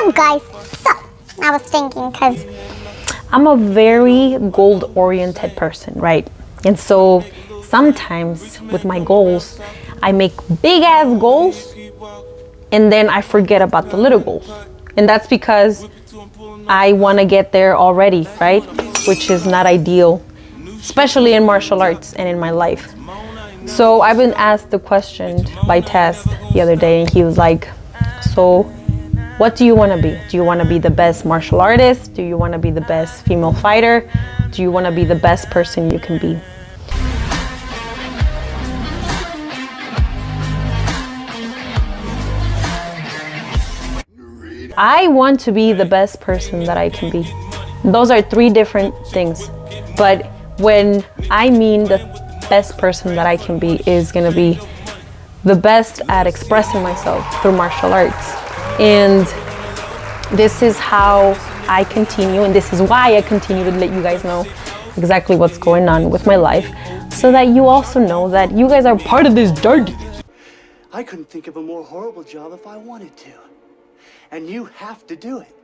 up, guys? So, I was thinking, because I'm a very goal-oriented person, right? And so sometimes with my goals, I make big-ass goals and then I forget about the little goals. And that's because I want to get there already, right? Which is not ideal, especially in martial arts and in my life. So I've been asked the question by Tazz the other day, and he was like, so what do you want to be? Do you want to be the best martial artist? Do you want to be the best female fighter? Do you want to be the best person you can be? I want to be the best person that I can be. Those are three different things. But when I mean the best person that I can be is going to be the best at expressing myself through martial arts. And this is how I continue, and this is why I continue to let you guys know exactly what's going on with my life, so that you also know that you guys are part of this journey. I couldn't think of a more horrible job if I wanted to. And you have to do it.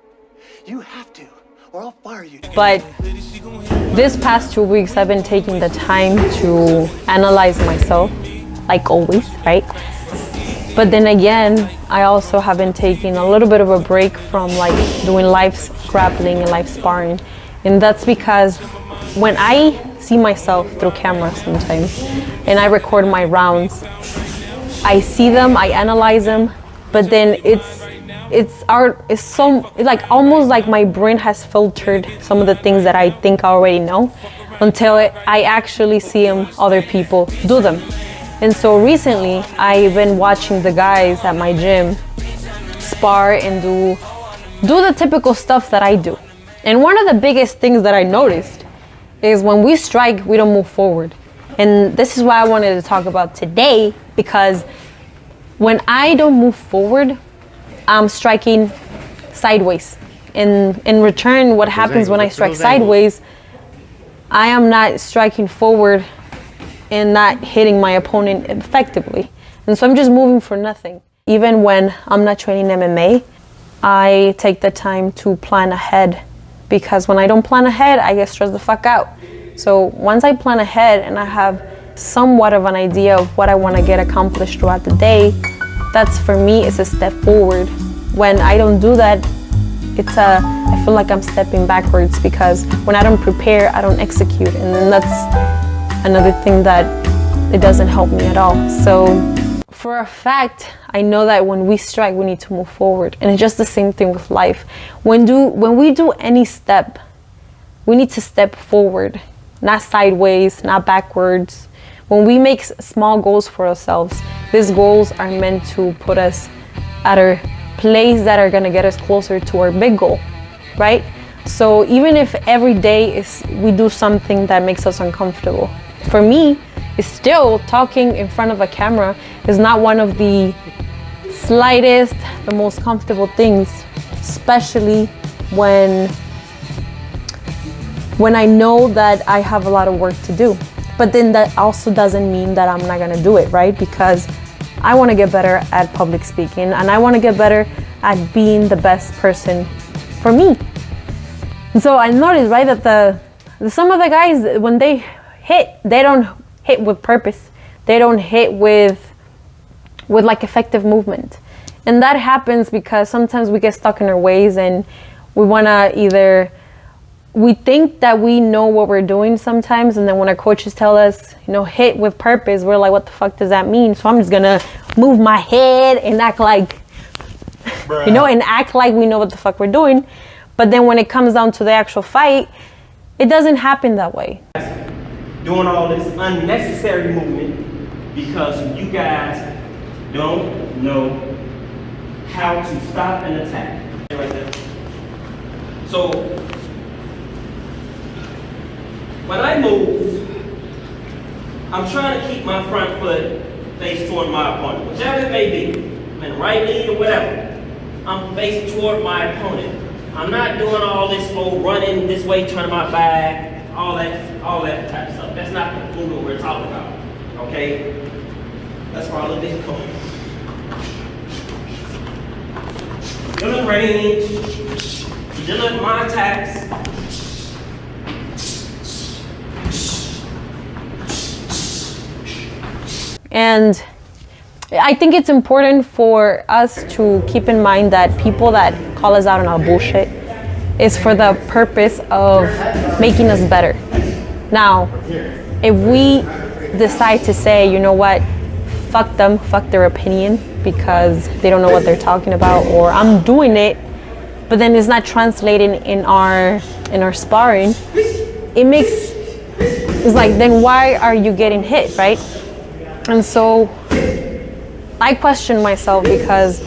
You have to, or I'll fire you. But this past 2 weeks, I've been taking the time to analyze myself, like always, right? But then again, I also have been taking a little bit of a break from like doing live grappling and live sparring. And that's because when I see myself through camera sometimes and I record my rounds, I see them, I analyze them, but then it's like almost like my brain has filtered some of the things that I think I already know until I actually see other people do them. And so recently I've been watching the guys at my gym spar and do the typical stuff that I do. And one of the biggest things that I noticed is when we strike, we don't move forward. And this is why I wanted to talk about today, because when I don't move forward, I'm striking sideways. And in return, what happens when I strike sideways, I am not striking forward and not hitting my opponent effectively. And so I'm just moving for nothing. Even when I'm not training MMA, I take the time to plan ahead, because when I don't plan ahead, I get stressed the fuck out. So once I plan ahead and I have somewhat of an idea of what I want to get accomplished throughout the day, that's for me is a step forward. When I don't do that, I feel like I'm stepping backwards, because when I don't prepare, I don't execute. And then that's another thing that it doesn't help me at all. So for a fact, I know that when we strike, we need to move forward. And it's just the same thing with life. When we do any step, we need to step forward, not sideways, not backwards. When we make small goals for ourselves, these goals are meant to put us at a place that are gonna get us closer to our big goal, right? So even if every day we do something that makes us uncomfortable, for me, it's still talking in front of a camera is not one of the slightest, the most comfortable things, especially when I know that I have a lot of work to do. But then that also doesn't mean that I'm not gonna do it, right? Because I wanna get better at public speaking, and I wanna get better at being the best person for me. And so I noticed, right, that some of the guys, when they hit, they don't hit with purpose. They don't hit with like effective movement. And that happens because sometimes we get stuck in our ways, and we wanna we think that we know what we're doing sometimes, and then when our coaches tell us, hit with purpose, we're like, what the fuck does that mean? So I'm just gonna move my head and act like, and act like we know what the fuck we're doing. But then when it comes down to the actual fight, it doesn't happen that way. Doing all this unnecessary movement because you guys don't know how to stop an attack. Right there. So when I move, I'm trying to keep my front foot faced toward my opponent, whichever it may be, in right knee or whatever. I'm facing toward my opponent. I'm not doing all this whole running this way, turning my back, all that type of stuff. That's not the movement we're talking about, okay? Let's follow this code. You're gonna range. You're not my attacks. And I think it's important for us to keep in mind that people that call us out on our bullshit is for the purpose of making us better. Now, if we decide to say, you know what, fuck them, fuck their opinion because they don't know what they're talking about, or I'm doing it, but then it's not translating in our sparring, it's like, then why are you getting hit, right? And so I question myself because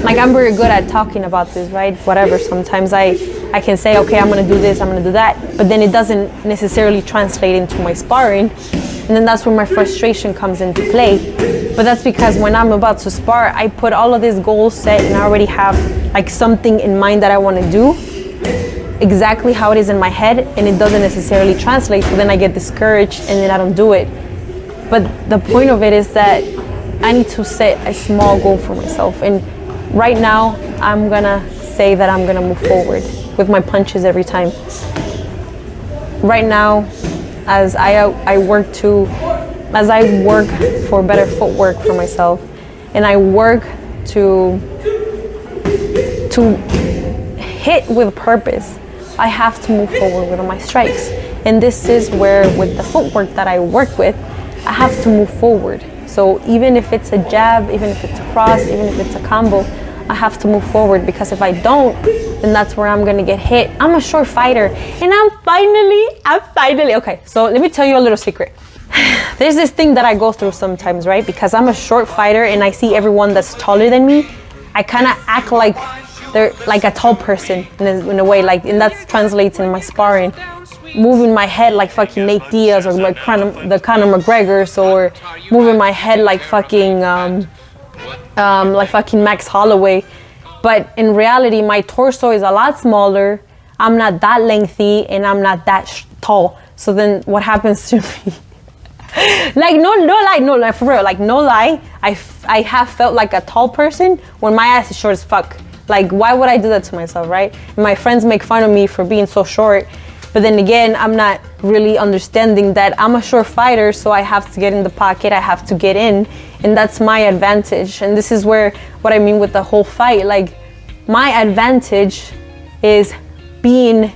like I'm very good at talking about this, right? Whatever, sometimes I can say, okay, I'm gonna do this, I'm gonna do that, but then it doesn't necessarily translate into my sparring. And then that's where my frustration comes into play. But that's because when I'm about to spar, I put all of these goals set and I already have like something in mind that I wanna do, exactly how it is in my head, and it doesn't necessarily translate. So then I get discouraged and then I don't do it. But the point of it is that I need to set a small goal for myself. And right now, I'm gonna say that I'm gonna move forward with my punches every time. Right now, as I work for better footwork for myself, and I work to hit with purpose, I have to move forward with my strikes. And this is where, with the footwork that I work with, I have to move forward. So even if it's a jab, even if it's a cross, even if it's a combo, I have to move forward, because if I don't, then that's where I'm gonna get hit. I'm a short fighter, and I'm finally, okay, so let me tell you a little secret. There's this thing that I go through sometimes, right? Because I'm a short fighter and I see everyone that's taller than me, I kind of act like they're like a tall person in a way, like, and that translates in my sparring. Moving my head like fucking Nate Diaz or like the Conor McGregors, or moving my head like fucking Max Holloway. But in reality, my torso is a lot smaller. I'm not that lengthy and I'm not that tall. So then what happens to me? Like no lie, for real, like no lie, I have felt like a tall person when my ass is short as fuck. Like, why would I do that to myself, right? And my friends make fun of me for being so short. But then again, I'm not really understanding that I'm a short fighter, so I have to get in the pocket, I have to get in, and that's my advantage. And this is where, what I mean with the whole fight, like, my advantage is being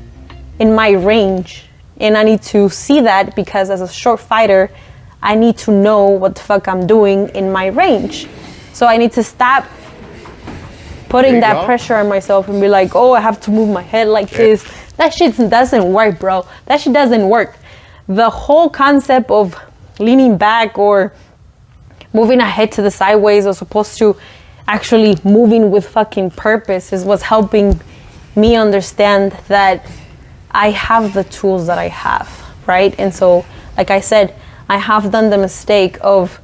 in my range. And I need to see that, because as a short fighter, I need to know what the fuck I'm doing in my range. So I need to stop putting that pressure on myself and be like, oh, I have to move my head like this. That shit doesn't work, bro. That shit doesn't work. The whole concept of leaning back or moving a head to the sideways, as opposed to actually moving with fucking purpose, is what's helping me understand that I have the tools that I have, right? And so, like I said, I have done the mistake of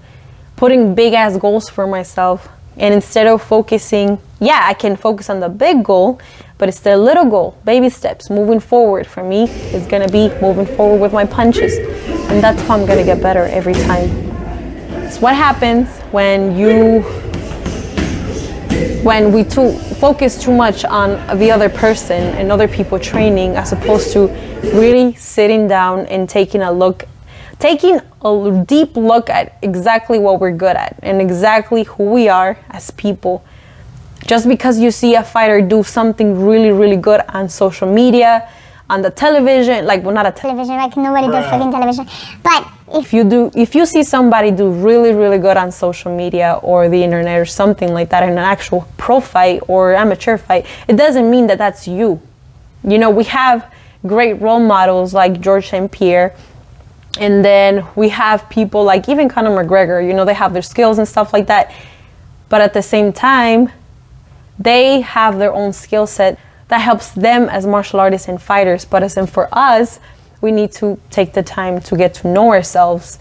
putting big ass goals for myself, and instead of focusing, yeah, I can focus on the big goal, but it's the little goal, baby steps, moving forward. For me, it's gonna be moving forward with my punches, and that's how I'm gonna get better every time. It's what happens when we focus too much on the other person and other people training, as opposed to really sitting down and taking a deep look at exactly what we're good at and exactly who we are as people. Just because you see a fighter do something really, really good on social media, on the television, like, well, not a television, like nobody does fucking television. But if you see somebody do really, really good on social media or the internet or something like that in an actual pro fight or amateur fight, it doesn't mean that that's you. You know, we have great role models like George St. Pierre, and then we have people like even Conor McGregor. You know, they have their skills and stuff like that, but at the same time, they have their own skill set that helps them as martial artists and fighters. But as in for us, we need to take the time to get to know ourselves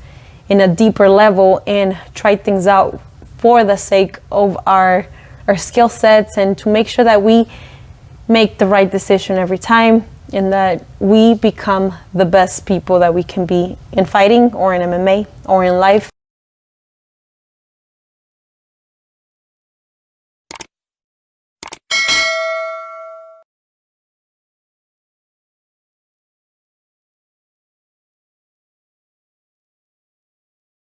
in a deeper level and try things out for the sake of our skill sets, and to make sure that we make the right decision every time, and that we become the best people that we can be in fighting or in MMA or in life.